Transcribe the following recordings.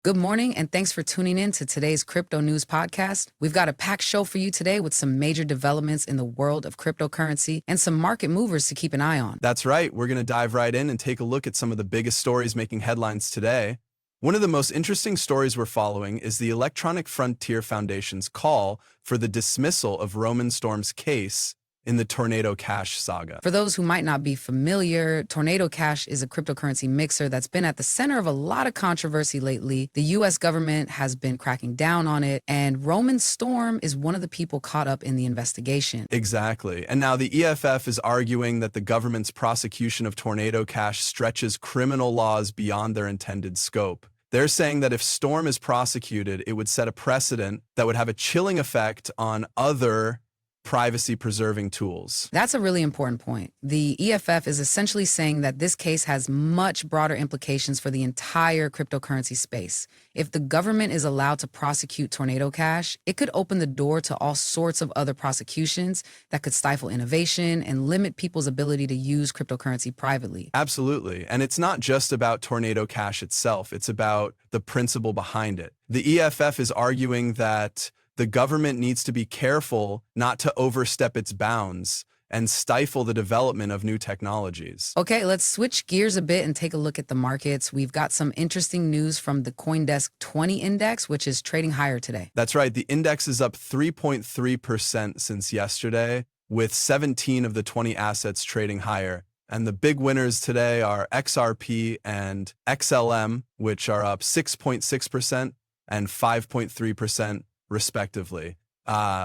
Good morning, and thanks for tuning in to today's Crypto News Podcast. We've got a packed show for you today with some major developments in the world of cryptocurrency and some market movers to keep an eye on. That's right. We're going to dive right in and take a look at some of the biggest stories making headlines today. One of the most interesting stories we're following is the Electronic Frontier Foundation's call for the dismissal of Roman Storm's case in the Tornado Cash saga. For those who might not be familiar, Tornado Cash is a cryptocurrency mixer that's been at the center of a lot of controversy lately. The U.S. government has been cracking down on it, and Roman Storm is one of the people caught up in the investigation. Exactly. And now the EFF is arguing that the government's prosecution of Tornado Cash stretches criminal laws beyond their intended scope. They're saying that if Storm is prosecuted, it would set a precedent that would have a chilling effect on other privacy-preserving tools. That's a really important point. The EFF is essentially saying that this case has much broader implications for the entire cryptocurrency space. If the government is allowed to prosecute Tornado Cash, it could open the door to all sorts of other prosecutions that could stifle innovation and limit people's ability to use cryptocurrency privately. Absolutely. And it's not just about Tornado Cash itself. It's about the principle behind it. The EFF is arguing that the government needs to be careful not to overstep its bounds and stifle the development of new technologies. Okay, let's switch gears a bit and take a look at the markets. We've got some interesting news from the Coindesk 20 index, which is trading higher today. That's right. The index is up 3.3% since yesterday, with 17 of the 20 assets trading higher. And the big winners today are XRP and XLM, which are up 6.6% and 5.3%. respectively.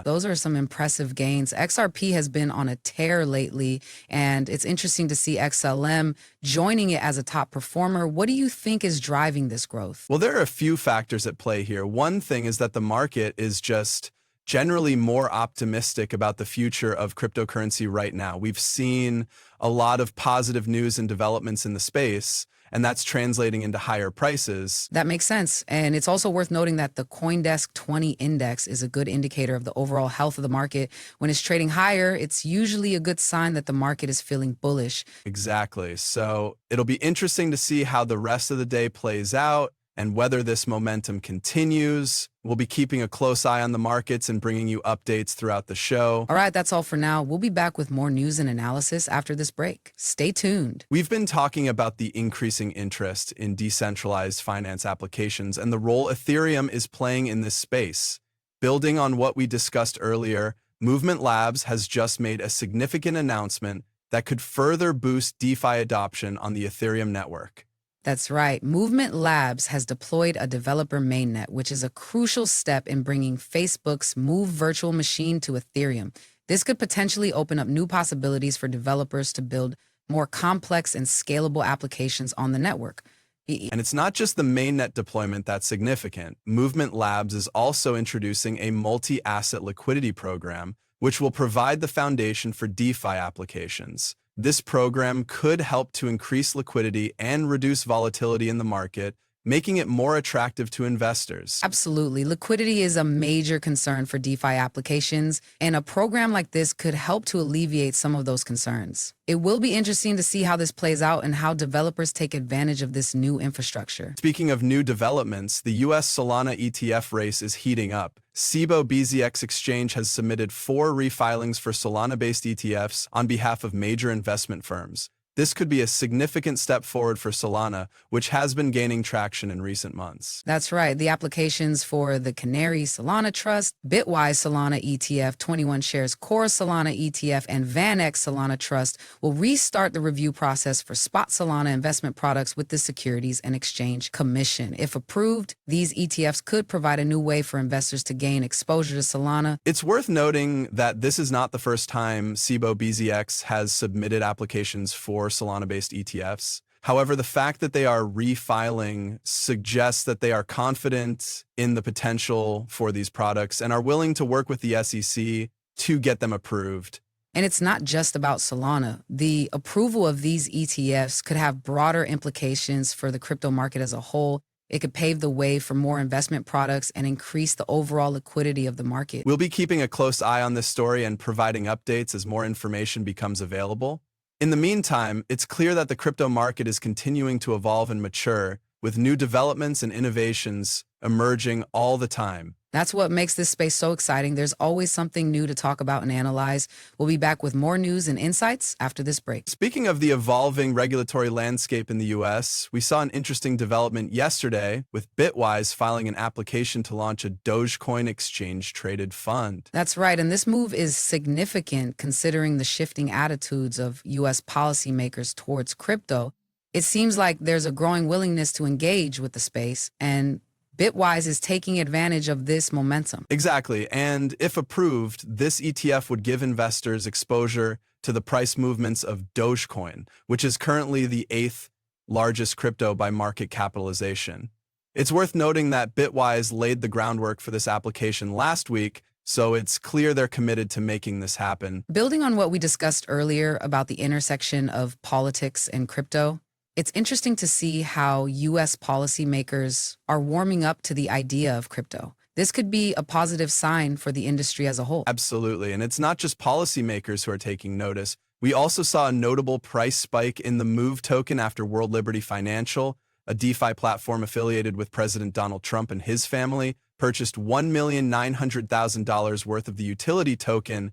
Those are some impressive gains. XRP has been on a tear lately, and it's interesting to see XLM joining it as a top performer. What do you think is driving this growth? Well, there are a few factors at play here. One thing is that the market is just generally more optimistic about the future of cryptocurrency right now. We've seen a lot of positive news and developments in the space, and that's translating into higher prices. That makes sense. And it's also worth noting that the Coindesk 20 index is a good indicator of the overall health of the market. When it's trading higher, it's usually a good sign that the market is feeling bullish. Exactly. So it'll be interesting to see how the rest of the day plays out and whether this momentum continues. We'll be keeping a close eye on the markets and bringing you updates throughout the show. All right, that's all for now. We'll be back with more news and analysis after this break. Stay tuned. We've been talking about the increasing interest in decentralized finance applications and the role Ethereum is playing in this space. Building on what we discussed earlier, Movement Labs has just made a significant announcement that could further boost DeFi adoption on the Ethereum network. That's right. Movement Labs has deployed a developer mainnet, which is a crucial step in bringing Facebook's Move virtual machine to Ethereum. This could potentially open up new possibilities for developers to build more complex and scalable applications on the network. And it's not just the mainnet deployment that's significant. Movement Labs is also introducing a multi-asset liquidity program, which will provide the foundation for DeFi applications. This program could help to increase liquidity and reduce volatility in the market, making it more attractive to investors. Absolutely. Liquidity is a major concern for DeFi applications, and a program like this could help to alleviate some of those concerns. It will be interesting to see how this plays out and how developers take advantage of this new infrastructure. Speaking of new developments, the U.S. Solana ETF race is heating up. Cboe BZX Exchange has submitted 4 refilings for Solana-based ETFs on behalf of major investment firms. This could be a significant step forward for Solana, which has been gaining traction in recent months. That's right. The applications for the Canary Solana Trust, Bitwise Solana ETF, 21 Shares Core Solana ETF, and VanEck Solana Trust will restart the review process for spot Solana investment products with the Securities and Exchange Commission. If approved, these ETFs could provide a new way for investors to gain exposure to Solana. It's worth noting that this is not the first time Cboe BZX has submitted applications for Solana-based ETFs. However, the fact that they are refiling suggests that they are confident in the potential for these products and are willing to work with the SEC to get them approved. And it's not just about Solana. The approval of these ETFs could have broader implications for the crypto market as a whole. It could pave the way for more investment products and increase the overall liquidity of the market. We'll be keeping a close eye on this story and providing updates as more information becomes available. In the meantime, it's clear that the crypto market is continuing to evolve and mature, with new developments and innovations emerging all the time. That's what makes this space so exciting. There's always something new to talk about and analyze. We'll be back with more news and insights after this break. Speaking of the evolving regulatory landscape in the US, we saw an interesting development yesterday with Bitwise filing an application to launch a Dogecoin exchange-traded fund. That's right, and this move is significant considering the shifting attitudes of US policymakers towards crypto. It seems like there's a growing willingness to engage with the space, and Bitwise is taking advantage of this momentum. Exactly, and if approved, this ETF would give investors exposure to the price movements of Dogecoin, which is currently the 8th largest crypto by market capitalization. It's worth noting that Bitwise laid the groundwork for this application last week, so it's clear they're committed to making this happen. Building on what we discussed earlier about the intersection of politics and crypto, it's interesting to see how U.S. policymakers are warming up to the idea of crypto. This could be a positive sign for the industry as a whole. Absolutely, and it's not just policymakers who are taking notice. We also saw a notable price spike in the Move token after World Liberty Financial, a DeFi platform affiliated with President Donald Trump and his family, purchased $1,900,000 worth of the utility token.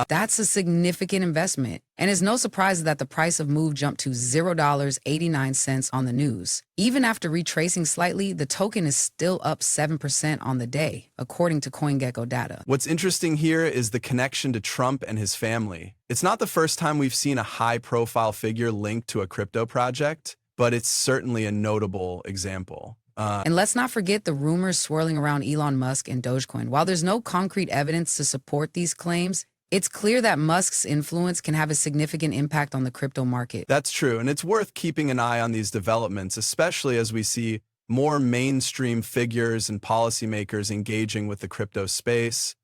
That's a significant investment, and it's no surprise that the price of Move jumped to $0.89 on the news. Even after retracing slightly, the token is still up 7% on the day, according to CoinGecko data. What's interesting here is the connection to Trump and his family. It's not the first time we've seen a high-profile figure linked to a crypto project, but it's certainly a notable example. And let's not forget the rumors swirling around Elon Musk and Dogecoin. While there's no concrete evidence to support these claims, it's clear that Musk's influence can have a significant impact on the crypto market. That's true, and it's worth keeping an eye on these developments, especially as we see more mainstream figures and policymakers engaging with the crypto space.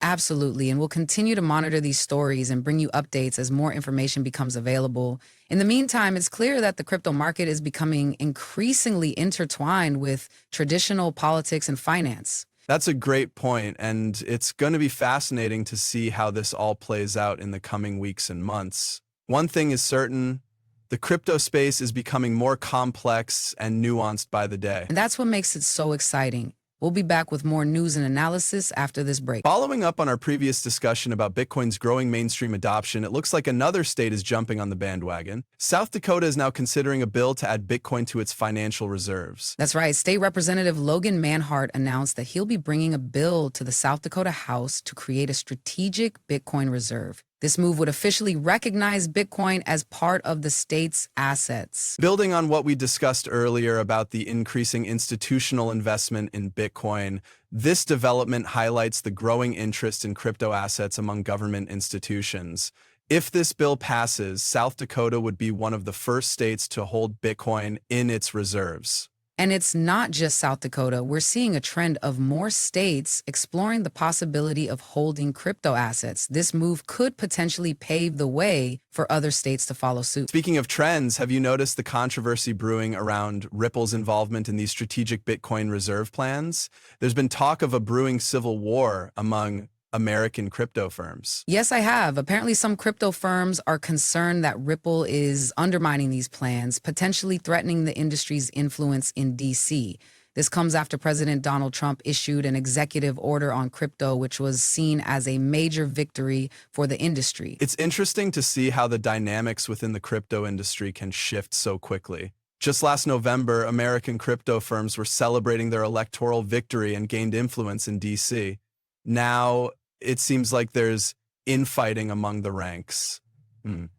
Absolutely, and we'll continue to monitor these stories and bring you updates as more information becomes available. In the meantime, it's clear that the crypto market is becoming increasingly intertwined with traditional politics and finance. That's a great point, and it's going to be fascinating to see how this all plays out in the coming weeks and months. One thing is certain, the crypto space is becoming more complex and nuanced by the day. And that's what makes it so exciting. We'll be back with more news and analysis after this break. Following up on our previous discussion about Bitcoin's growing mainstream adoption, it looks like another state is jumping on the bandwagon. South Dakota is now considering a bill to add Bitcoin to its financial reserves. That's right. State Representative Logan Manhart announced that he'll be bringing a bill to the South Dakota House to create a strategic Bitcoin reserve. This move would officially recognize Bitcoin as part of the state's assets. Building on what we discussed earlier about the increasing institutional investment in Bitcoin, this development highlights the growing interest in crypto assets among government institutions. If this bill passes, South Dakota would be one of the first states to hold Bitcoin in its reserves. And it's not just South Dakota. We're seeing a trend of more states exploring the possibility of holding crypto assets. This move could potentially pave the way for other states to follow suit. Speaking of trends, have you noticed the controversy brewing around Ripple's involvement in these strategic Bitcoin reserve plans? There's been talk of a brewing civil war among American crypto firms. Yes, I have. Apparently, some crypto firms are concerned that Ripple is undermining these plans, potentially threatening the industry's influence in D.C. This comes after President Donald Trump issued an executive order on crypto, which was seen as a major victory for the industry. It's interesting to see how the dynamics within the crypto industry can shift so quickly. Just last November, American crypto firms were celebrating their electoral victory and gained influence in D.C. Now, it seems like there's infighting among the ranks.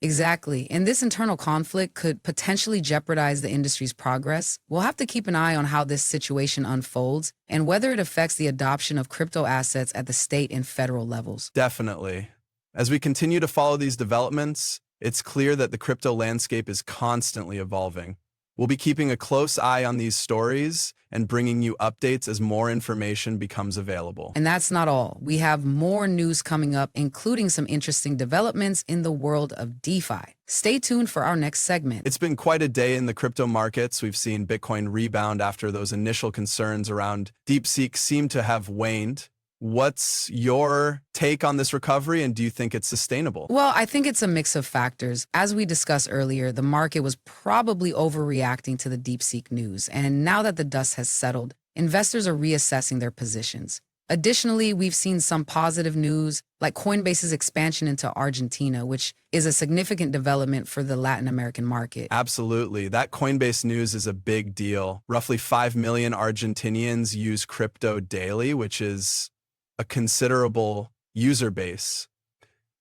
Exactly. And this internal conflict could potentially jeopardize the industry's progress. We'll have to keep an eye on how this situation unfolds and whether it affects the adoption of crypto assets at the state and federal levels. Definitely. As we continue to follow these developments, it's clear that the crypto landscape is constantly evolving. We'll be keeping a close eye on these stories and bringing you updates as more information becomes available. And that's not all. We have more news coming up, including some interesting developments in the world of DeFi. Stay tuned for our next segment. It's been quite a day in the crypto markets. We've seen Bitcoin rebound after those initial concerns around DeepSeek seem to have waned. What's your take on this recovery, and do you think it's sustainable? Well, I think it's a mix of factors. As we discussed earlier, the market was probably overreacting to the DeepSeek news, and now that the dust has settled, investors are reassessing their positions. Additionally, we've seen some positive news, like Coinbase's expansion into Argentina, which is a significant development for the Latin American market. Absolutely. That Coinbase news is a big deal. Roughly 5 million Argentinians use crypto daily, which is a considerable user base.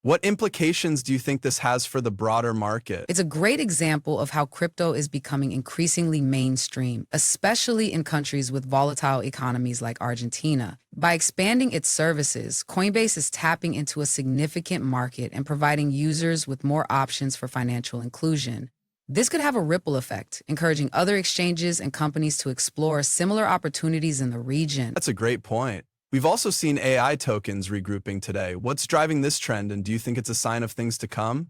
What implications do you think this has for the broader market? It's a great example of how crypto is becoming increasingly mainstream, especially in countries with volatile economies like Argentina. By expanding its services, Coinbase is tapping into a significant market and providing users with more options for financial inclusion. This could have a ripple effect, encouraging other exchanges and companies to explore similar opportunities in the region. That's a great point. We've also seen AI tokens regrouping today. What's driving this trend, and do you think it's a sign of things to come?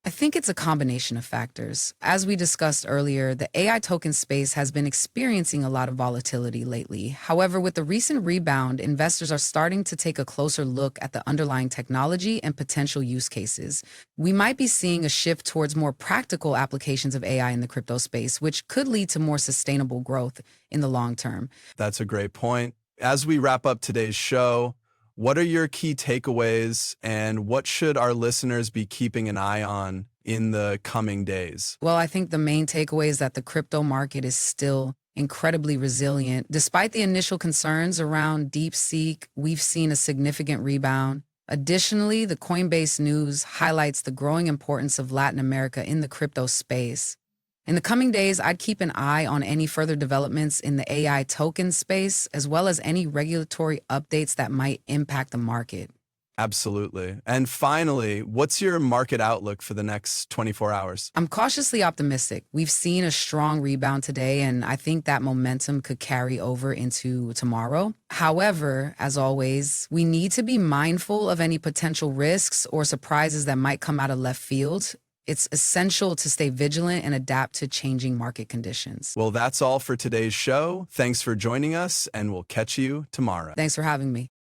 I think it's a combination of factors. As we discussed earlier, the AI token space has been experiencing a lot of volatility lately. However, with the recent rebound, investors are starting to take a closer look at the underlying technology and potential use cases. We might be seeing a shift towards more practical applications of AI in the crypto space, which could lead to more sustainable growth in the long term. That's a great point. As we wrap up today's show, what are your key takeaways, and what should our listeners be keeping an eye on in the coming days? Well, I think the main takeaway is that the crypto market is still incredibly resilient. Despite the initial concerns around DeepSeek, we've seen a significant rebound. Additionally, the Coinbase news highlights the growing importance of Latin America in the crypto space. In the coming days, I'd keep an eye on any further developments in the AI token space, as well as any regulatory updates that might impact the market. Absolutely. And finally, what's your market outlook for the next 24 hours? I'm cautiously optimistic. We've seen a strong rebound today, and I think that momentum could carry over into tomorrow. However, as always, we need to be mindful of any potential risks or surprises that might come out of left field. It's essential to stay vigilant and adapt to changing market conditions. Well, that's all for today's show. Thanks for joining us, and we'll catch you tomorrow. Thanks for having me.